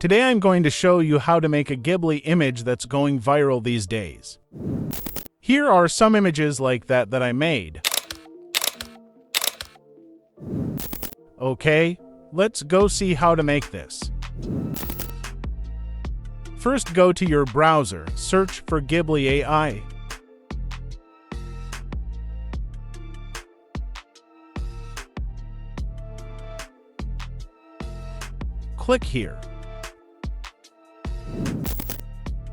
Today I'm going to show you how to make a Ghibli image that's going viral these days. Here are some images like that I made. Okay, let's go see how to make this. First, go to your browser, search for Ghibli AI. Click here.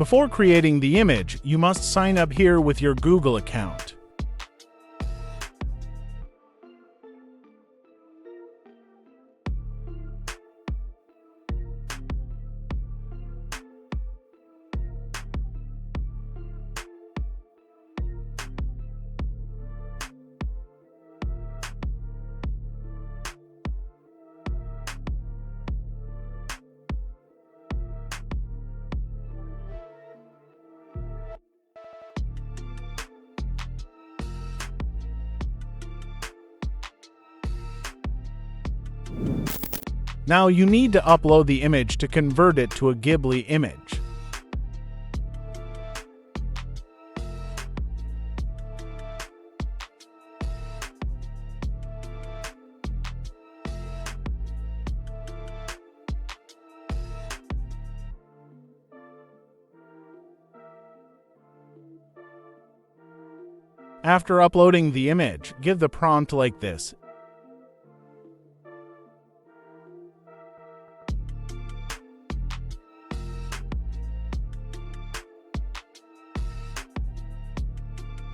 Before creating the image, you must sign up here with your Google account. Now you need to upload the image to convert it to a Ghibli image. After uploading the image, give the prompt like this.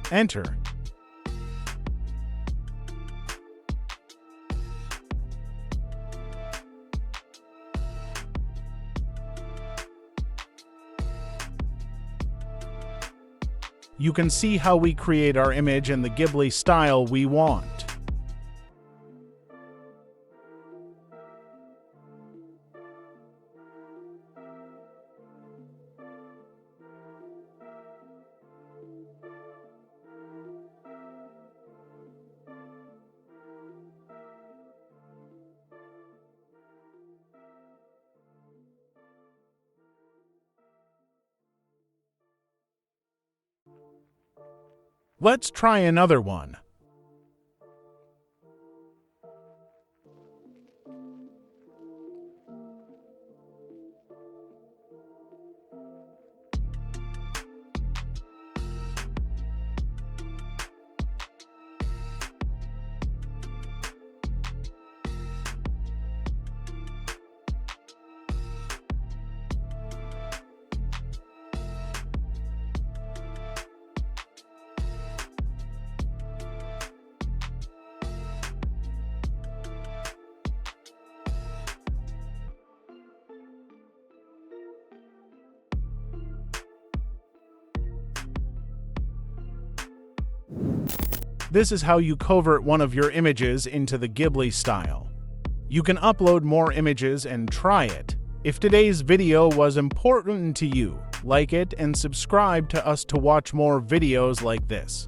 Enter. You can see how we create our image in the Ghibli style we want. Let's try another one. This is how you convert one of your images into the Ghibli style. You can upload more images and try it. If today's video was important to you, like it and subscribe to us to watch more videos like this.